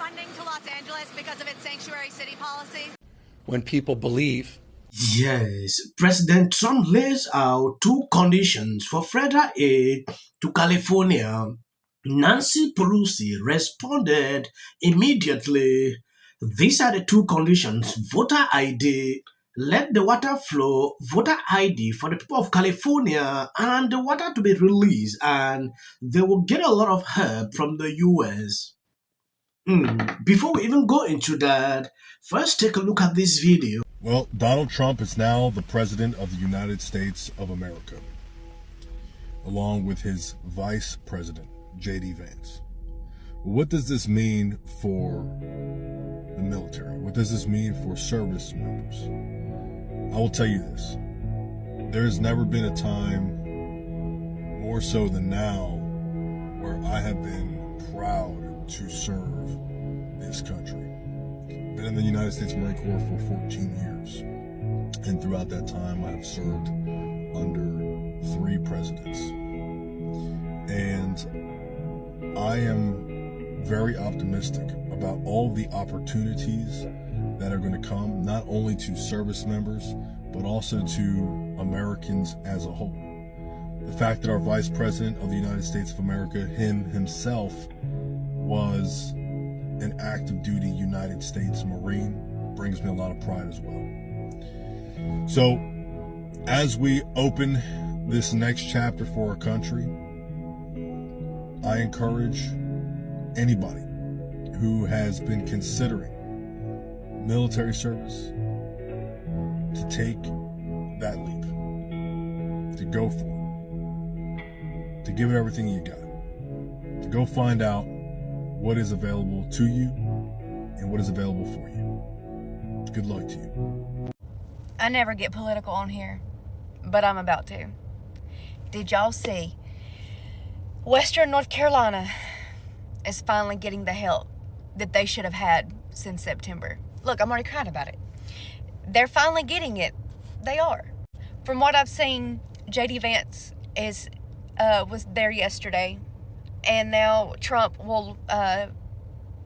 funding to Los Angeles because of its sanctuary city policy? When people believe. Yes, President Trump lays out two conditions for federal aid to California. Nancy Pelosi responded immediately. These are the two conditions: voter ID, let the water flow, voter ID for the people of California, and the water to be released, and they will get a lot of help from the US. Before we even go into that, first take a look at this video. Well, Donald Trump is now the President of the United States of America, along with his Vice President, J.D. Vance. What does this mean for the military? What does this mean for service members? I will tell you this. There has never been a time, more so than now, where I have been proud to serve this country. Been in the United States Marine Corps for 14 years. And throughout that time, I have served under 3 presidents. And I am very optimistic about all the opportunities that are going to come, not only to service members, but also to Americans as a whole. The fact that our Vice President of the United States of America, himself, was an active duty United States Marine brings me a lot of pride as well. So, as we open this next chapter for our country, I encourage anybody who has been considering military service to take that leap, to go for it, to give it everything you got, to go find out what is available to you and what is available for you. Good luck to you. I never get political on here, but I'm about to. Did y'all see? Western North Carolina is finally getting the help that they should have had since September. Look, I'm already crying about it. They're finally getting it. They are. From what I've seen, J.D. Vance was there yesterday, and now Trump will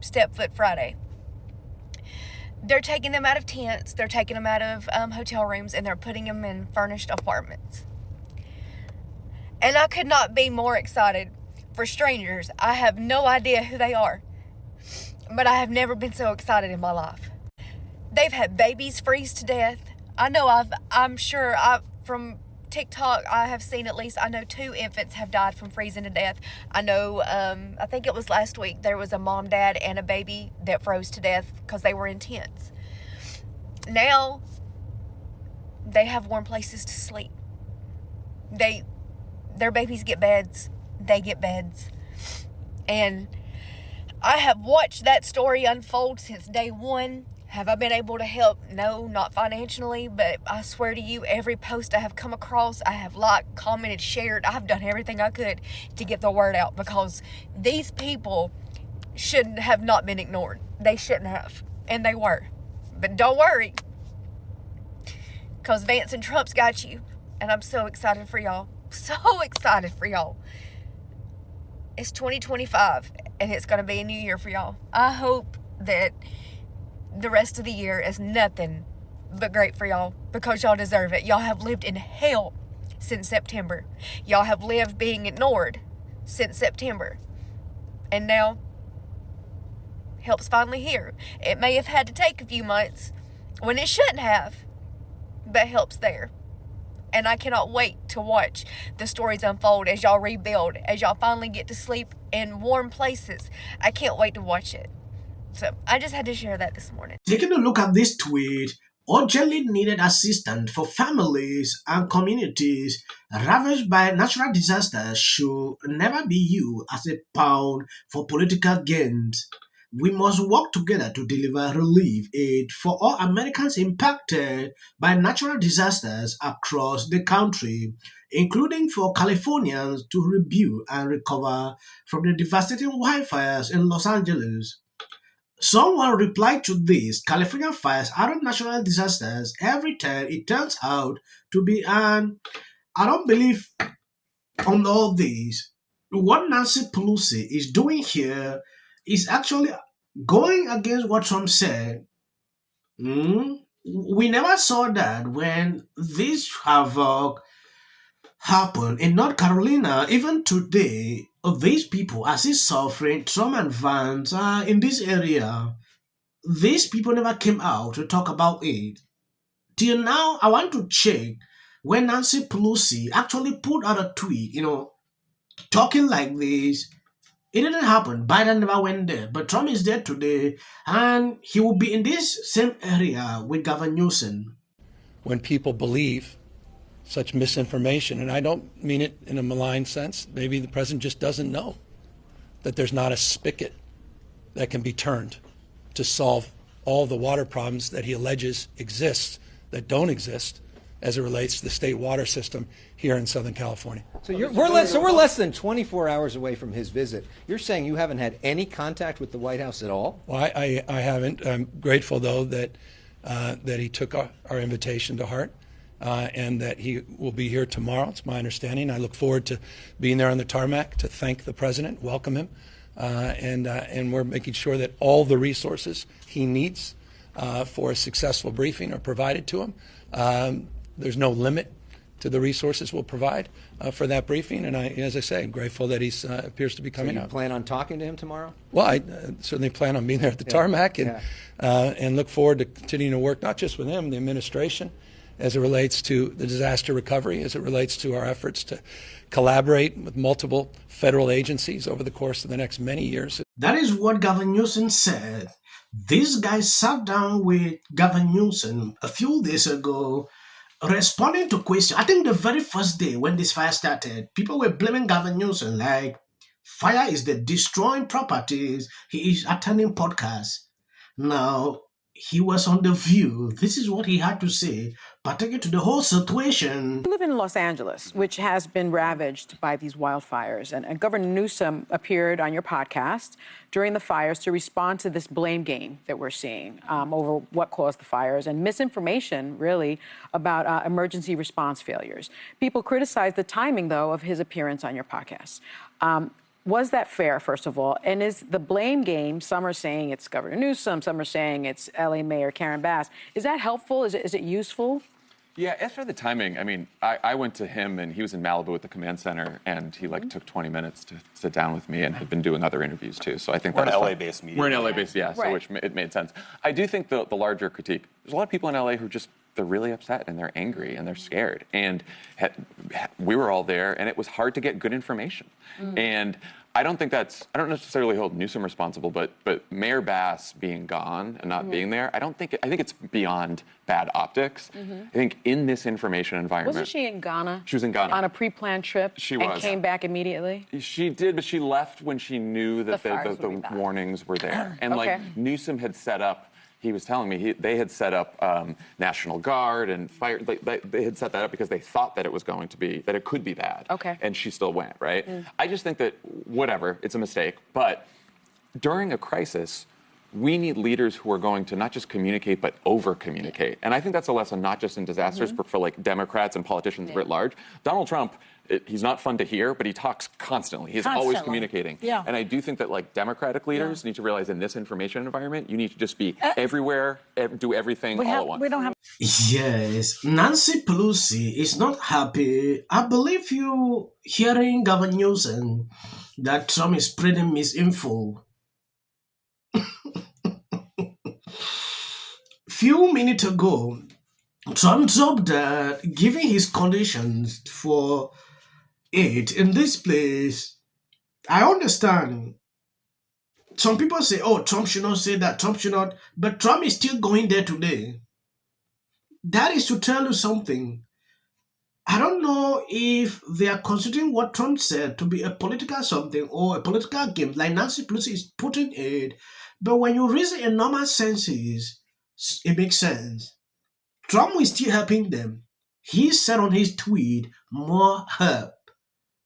step foot Friday. They're taking them out of tents, they're taking them out of hotel rooms, and they're putting them in furnished apartments. And I could not be more excited for strangers. I have no idea who they are, but I have never been so excited in my life. They've had babies freeze to death. I'm sure from TikTok, I have seen at least, 2 infants have died from freezing to death. I know, I think it was last week, there was a mom, dad, and a baby that froze to death because they were in tents. Now, they have warm places to sleep. Their babies get beds. They get beds. And I have watched that story unfold since day one. Have I been able to help? No, not financially, but I swear to you, every post I have come across, I have liked, commented, shared. I have done everything I could to get the word out, because these people shouldn't have not been ignored. They shouldn't have, and they were. But don't worry, because Vance and Trump's got you, and I'm so excited for y'all. So excited for y'all. It's 2025, and it's going to be a new year for y'all. I hope that the rest of the year is nothing but great for y'all, because y'all deserve it. Y'all have lived in hell since September. Y'all have lived being ignored since September. And now, help's finally here. It may have had to take a few months when it shouldn't have, but help's there. And I cannot wait to watch the stories unfold as y'all rebuild, as y'all finally get to sleep in warm places. I can't wait to watch it. So I just had to share that this morning. Taking a look at this tweet, urgently needed assistance for families and communities ravaged by natural disasters should never be used as a pawn for political gains. We must work together to deliver relief aid for all Americans impacted by natural disasters across the country, including for Californians to rebuild and recover from the devastating wildfires in Los Angeles. Someone replied to this: California fires aren't natural disasters every time it turns out to be, and I don't believe on all these. What Nancy Pelosi is doing here is actually Going against what Trump said, we never saw that when this havoc happened in North Carolina. Even today, these people are still suffering. Trump and Vance are in this area. These people never came out to talk about it. Till now, I want to check when Nancy Pelosi actually put out a tweet, talking like this. It didn't happen. Biden never went there. But Trump is there today, and he will be in this same area with Gavin Newsom. when people believe such misinformation, and I don't mean it in a malign sense, maybe the president just doesn't know that there's not a spigot that can be turned to solve all the water problems that he alleges exist that don't exist as it relates to the state water system here in Southern California. So we're less than 24 hours away from his visit. You're saying you haven't had any contact with the White House at all? Well, I haven't. I'm grateful, though, that he took our invitation to heart and that he will be here tomorrow. It's my understanding. I look forward to being there on the tarmac to thank the president, welcome him, and we're making sure that all the resources he needs for a successful briefing are provided to him. There's no limit to the resources we'll provide for that briefing, and as I say, I'm grateful that he appears to be coming So you out. plan on talking to him tomorrow? Well, I certainly plan on being there at the tarmac and look forward to continuing to work not just with him, the administration, as it relates to the disaster recovery, as it relates to our efforts to collaborate with multiple federal agencies over the course of the next many years. That is what Gavin Newsom said. This guy sat down with Gavin Newsom a few days ago, responding to questions. I think the very first day when this fire started, people were blaming Gavin Newsom like fire is the destroying properties. He is attending podcasts. Now, he was on The View. This is what he had to say, pertaining to the whole situation. You live in Los Angeles, which has been ravaged by these wildfires. And Governor Newsom appeared on your podcast during the fires to respond to this blame game that we're seeing over what caused the fires and misinformation, really, about emergency response failures. People criticize the timing, though, of his appearance on your podcast. Was that fair, first of all? And is the blame game, some are saying it's Governor Newsom, some are saying it's LA Mayor Karen Bass, is that helpful? Is it useful? Yeah, as for the timing, I mean, I went to him and he was in Malibu at the command center and he took 20 minutes to sit down with me and had been doing other interviews too. So I think we're an LA-based media. We're an LA-based, yeah, so Right. which it made sense. I do think the larger critique, there's a lot of people in LA who they're really upset and they're angry and they're scared. And we were all there and it was hard to get good information. And I don't necessarily hold Newsom responsible, but Mayor Bass being gone and not being there, I think it's beyond bad optics. I think in this information environment. Wasn't she in Ghana? She was in Ghana. On a pre-planned trip? She and was. came back immediately? She did, but she left when she knew that the warnings were there. And Okay. Newsom had set up, he was telling me, they had set up National Guard and fire. They had set that up because they thought that it could be bad. Okay. And she still went, right? I just think that, whatever, it's a mistake. But during a crisis, we need leaders who are going to not just communicate, but over-communicate. And I think that's a lesson not just in disasters, but for Democrats and politicians writ large. Donald Trump, he's not fun to hear, but he talks constantly. He's always communicating. Yeah. And I do think that Democratic leaders need to realize in this information environment, you need to just be everywhere, do everything all at once. We don't have. Yes, Nancy Pelosi is not happy. I believe you hearing Gavin Newsom that Trump is spreading misinfo. Few minutes ago, Trump dropped that giving his conditions for it in this place. I understand. Some people say, oh, Trump should not say that, Trump should not, but Trump is still going there today. That is to tell you something. I don't know if they are considering what Trump said to be a political something or a political game, like Nancy Pelosi is putting it, but when you reason in normal senses, it makes sense. Trump is still helping them. He said on his tweet, more help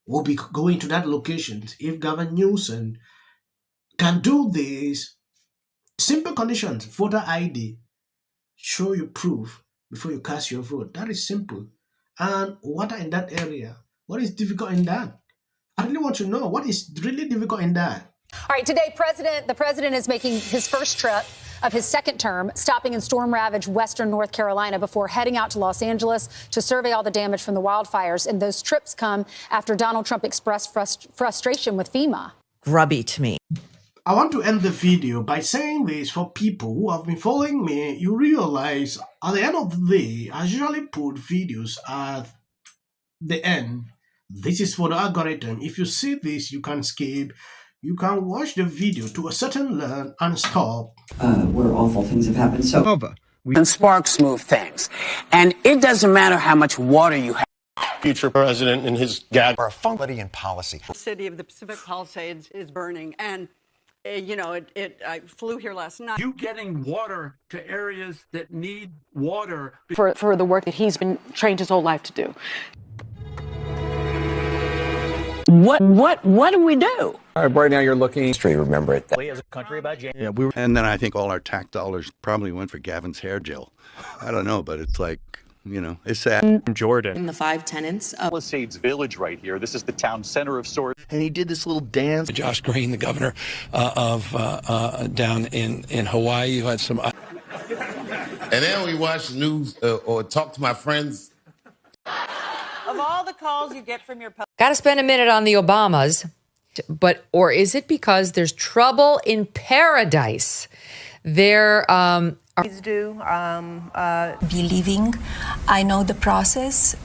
will be going to that location. If Gavin Newsom can do this, simple conditions, voter ID, show you proof before you cast your vote. That is simple. And water in that area. What is difficult in that? I really want to know what is really difficult in that. All right, today, the president is making his first trip of his second term, stopping in storm-ravaged western North Carolina before heading out to Los Angeles to survey all the damage from the wildfires. And those trips come after Donald Trump expressed frustration with FEMA. Grubby to me. I want to end the video by saying this for people who have been following me. You realize at the end of the day, I usually put videos at the end. This is for the algorithm. If you see this, you can skip. You can watch the video to a certain learn and stop. Where awful things have happened. So and sparks move things. And it doesn't matter how much water you have. Future president and his gag are a funky in policy. The city of the Pacific Palisades is burning. And, I flew here last night. You getting water to areas that need water. For the work that he's been trained his whole life to do. What do we do? Right now you're looking straight. Remember it. As a country about James. Yeah, and then I think all our tax dollars probably went for Gavin's hair gel. I don't know, but it's like, it's sad. Jordan. In the 5 tenants of Palisades Village right here. This is the town center of sorts. And he did this little dance. Josh Green, the governor of down in Hawaii, you had some. And then we watch the news or talk to my friends. Of all the calls you get from your Got to spend a minute on the Obamas, or is it because there's trouble in paradise? There Please do. believing I know the process.